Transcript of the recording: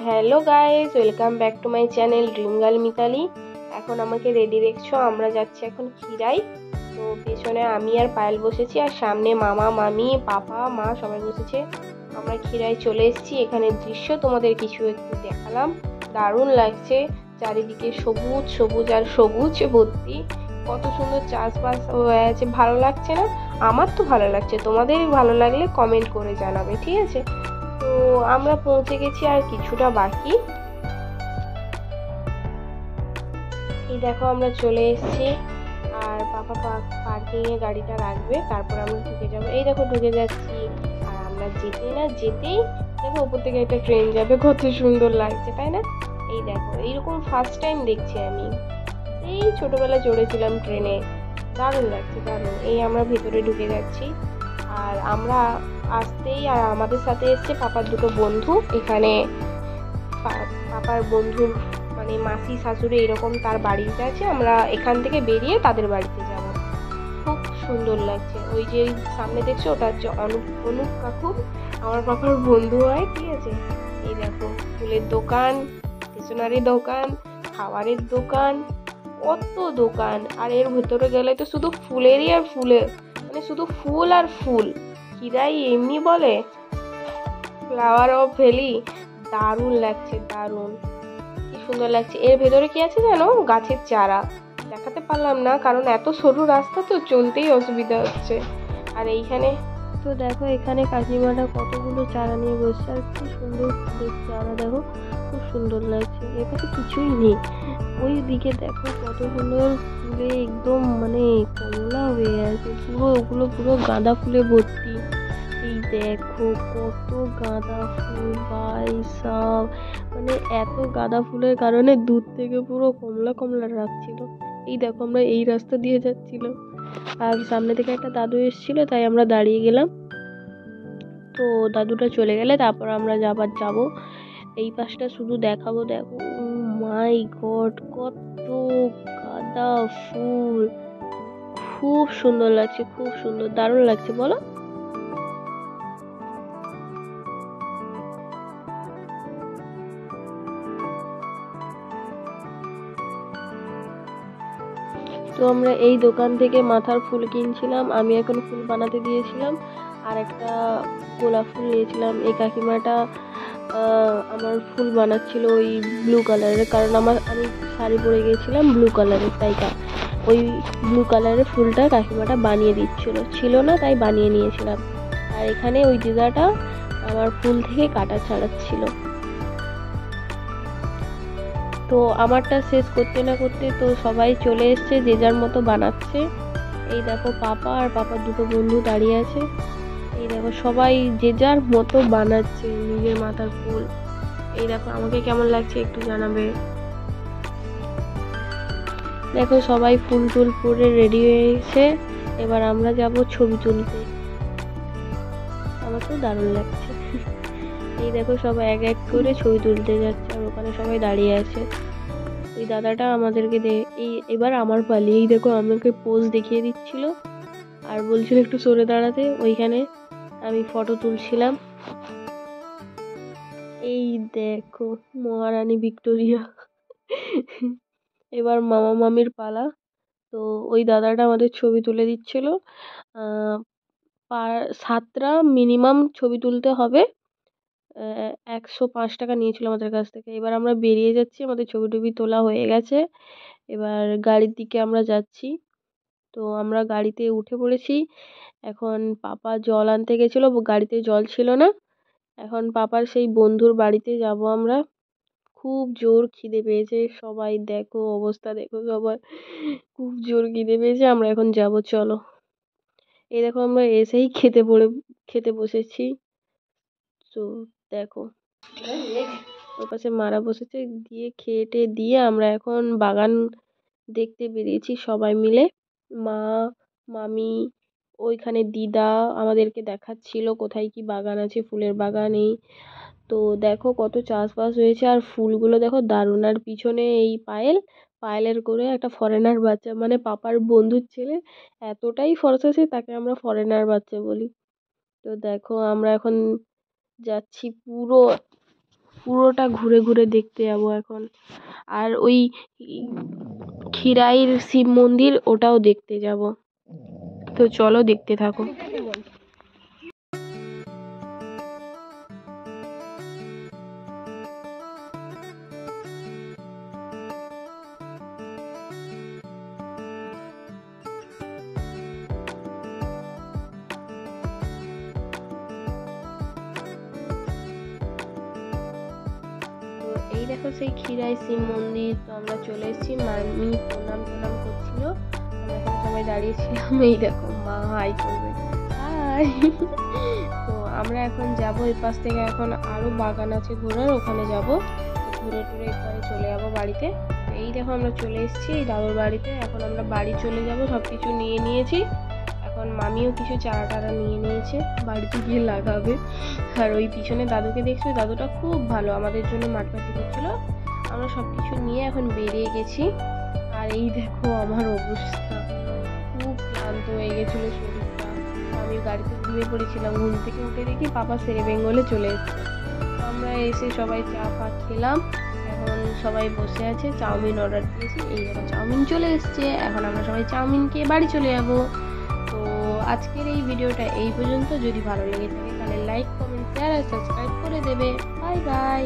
Hello guys, welcome back to my channel dream girl Mitali. এখন আমাকে ready দেখছো, আমরা যাচ্ছি এখন খিরাই। তো পেছনে আমি আর পায়েল বসেছি, আর সামনে মামা মামি পাপা মা সবাই বসেছে। আমরা খিরাই চলে এসেছি। এখানে দৃশ্য তোমাদের কিছু একটু দেখালাম। দারুণ লাগছে, চারিদিকে সবুজ সবুজ আর সবুজ ভর্তি। কত সুন্দর চাষবাস হয়ে আছে, ভালো লাগছে না? আমার তো ভালো লাগছে, তোমাদের ভালো লাগলে কমেন্ট করে জানাবে, ঠিক আছে? তো আমরা পৌঁছে গেছি, আর কিছুটা বাকি। এই দেখো আমরা চলে এসেছি, আর পাপা পার্কিং এ গাড়িটা রাখবে, তারপর আমরা ঢুকে যাবো। এই দেখো ঢুকে যাচ্ছি, আর আমরা যেতেই দেখো উপর থেকে একটা ট্রেন যাবে, কত সুন্দর লাগছে তাই না? এই দেখো এইরকম ফার্স্ট টাইম দেখছি আমি, এই ছোটবেলায় চড়েছিলাম ট্রেনে, দারুণ লাগছে দারুণ। এই আমরা ভেতরে ঢুকে যাচ্ছি, আর আমরা আসতেই আর আমাদের সাথে এসছে পাপার দুটো বন্ধু। এখানে পাপার বন্ধুর মানে মাসি শাশুড়ি এরকম তার বাড়িতে আছে, আমরা এখান থেকে বেরিয়ে তাদের বাড়িতে যাব। খুব সুন্দর লাগছে। ওই যে সামনে দেখছো, ওটা হচ্ছে অনুপ কাকু, আমার পাপার বন্ধু হয়, ঠিক আছে? এই দেখো ফুলের দোকান, স্টেশনারি দোকান, খাবারের দোকান, কত দোকান। আর এর ভেতরে গেলে তো শুধু ফুলেরই আর ফুলের, মানে শুধু ফুল আর ফুল। খিরাই এমনি বলে ফ্লাওয়ার অফ ভ্যালি। দারুণ লাগছে দারুণ, কি সুন্দর লাগছে। এর ভেতরে কি আছে জানো? গাছের চারা। দেখাতে পারলাম না কারণ এত সরু রাস্তা, তো চলতেই অসুবিধা হচ্ছে। আর এইখানে তো দেখো, এখানে কাকিমাটা কতগুলো চারা নিয়ে বসছে, আর কি সুন্দর ফুলের চারা দেখো, খুব সুন্দর লাগছে। এর কাছে কিছুই নেই, ওই দিকে দেখো কতগুলো ফুলে একদম মানে কমলা হয়ে আছে পুরো, ওগুলো পুরো গাঁদা ফুলে ভর্তি। এই দেখো কত গাঁদা ফুল ভাই সব, মানে এত গাঁদা ফুলের কারণে দূর থেকে পুরো কমলা কমলা লাগছিল। এই দেখো আমরা এই রাস্তা দিয়ে যাচ্ছিলাম, আর সামনে থেকে একটা দাদু এসেছিল, তাই আমরা দাঁড়িয়ে গেলাম। তো দাদুটা চলে গেলে তারপর আমরা আবার যাবো। এই পাশটা শুধু দেখাবো, দেখো মাই গড কত গাঁদা ফুল, খুব সুন্দর লাগছে, খুব সুন্দর দারুণ লাগছে বলো। তো আমরা এই দোকান থেকে মাথার ফুল কিনছিলাম, আমি এখন ফুল বানাতে দিয়েছিলাম, আর একটা গোলাপ ফুল নিয়েছিলাম। এই কাকিমাটা আমার ফুল বানাচ্ছিল ওই ব্লু কালারের, কারণ আমি শাড়ি পরে গিয়েছিলাম ব্লু কালারের, তাই ওই ব্লু কালারের ফুলটা কাকিমাটা বানিয়ে দিচ্ছিল, ছিল না তাই বানিয়ে নিয়েছিলাম। আর এখানে ওই দিদাটা আমার ফুল থেকে কাটা ছাড়াচ্ছিল। তো আমারটা শেষ করতে না করতে তো সবাই চলে এসছে, যে যার মতো বানাচ্ছে। এই দেখো পাপা আর পাপার দুটো বন্ধু দাঁড়িয়ে আছে। এই দেখো সবাই যে যার মতো বানাচ্ছে নিজের মাথার ফুল। এই দেখো আমাকে কেমন লাগছে একটু জানাবে। দেখো সবাই ফুল টুল পরে রেডি হয়ে গেছে, এবার আমরা যাব ছবি তুলতে। আমার তো দারুণ লাগছে। এই দেখো সবাই এক এক করে ছবি তুলতে যাচ্ছে, আর ওখানে সবাই দাঁড়িয়ে আছে। ওই দাদাটা আমাদেরকে এবার আমার পালি। এই দেখো আমাকে পোজ দেখিয়ে দিচ্ছিল, আর বলছিল একটু সরে দাঁড়াতে। ওইখানে আমি ফটো তুলছিলাম। এই দেখো মহারানী ভিক্টোরিয়া। এবার মামা মামির পালা। তো ওই দাদাটা আমাদের ছবি তুলে দিচ্ছিল। আহ 7টা মিনিমাম ছবি তুলতে হবে। 105 টাকা নিয়েছিল আমাদের কাছ থেকে। এবার আমরা বেরিয়ে যাচ্ছি, আমাদের ছবি টবি তোলা হয়ে গেছে, এবার গাড়ির দিকে আমরা যাচ্ছি। তো আমরা গাড়িতে উঠে পড়েছি। এখন পাপা জল আনতে গেছিলো, গাড়িতে জল ছিল না। এখন পাপার সেই বন্ধুর বাড়িতে যাব আমরা। খুব জোর খিদে পেয়েছে, সবাই দেখো অবস্থা দেখো সবার, খুব জোর খিদে পেয়েছে। আমরা এখন যাব, চলো। এই দেখো আমরা এসেই খেতে বসেছি। তো দেখো ওর পাশে মারা বসেছে, দিয়ে খেয়ে টেয়ে দিয়ে আমরা এখন বাগান দেখতে বেরিয়েছি সবাই মিলে। মা মামি ওইখানে দিদা আমাদেরকে দেখাচ্ছিল কোথায় কি বাগান আছে, ফুলের বাগান। এই তো দেখো কত চাষবাস হয়েছে, আর ফুলগুলো দেখো দারুণ। আর পিছনে এই পায়েলের করে একটা ফরেনার বাচ্চা, মানে পাপার বন্ধুর ছেলে এতটাই ফর্সা সে, তাকে আমরা ফরেনার বাচ্চা বলি। তো দেখো আমরা এখন যাচ্ছি পুরো পুরোটা ঘুরে ঘুরে দেখতে যাবো এখন। আর ওই খিরাইয়ের শিব মন্দির ওটাও দেখতে যাব। তো চলো দেখতে থাকো। তো এই দেখো সেই খিরাই শিব মন্দির। তো আমরা চলে এসেছি, মামি প্রণাম টনাম করছিল, আমরা এখানে সবাই দাঁড়িয়েছিলাম। এই দেখো মা হাই করবে, হাই। তো আমরা এখন যাব এই পাশ থেকে, এখন আরো বাগান আছে ঘোরার, ওখানে যাব, ঘুরে টুরে এখানে চলে যাবো বাড়িতে। এই দেখো আমরা চলে এসেছি দাদুর বাড়িতে। এখন আমরা বাড়ি চলে যাব, সব কিছু নিয়ে নিয়েছি। এখন মামিও কিছু চারা টারা নিয়ে নিয়েছে, বাড়িতে গিয়ে লাগাবে। আর ওই পিছনে দাদুকে দেখছো, দাদুটা খুব ভালো, আমাদের জন্য মাঠপাটি করছিল। আমরা সব কিছু নিয়ে এখন বেরিয়ে গেছি। আর এই দেখো আমার অবস্থা, খুব ক্লান্ত হয়ে গেছিলো শরীরটা। আমি গাড়িতে ঘুমিয়ে পড়েছিলাম, ঘুম থেকে উঠে দেখি পাপা সেরে বেঙ্গলে চলে এসেছে। আমরা এসে সবাই চা ফা খেলাম, এখন সবাই বসে আছে। চাউমিন অর্ডার দিয়েছি, এই দেখো চাউমিন চলে এসছে। এখন আমরা সবাই চাউমিন খেয়ে বাড়ি চলে যাবো। তো আজকের এই ভিডিওটা এই পর্যন্ত। যদি ভালো লেগে থাকে তাহলে লাইক, কমেন্ট, শেয়ার আর সাবস্ক্রাইব করে দেবে। Bye bye.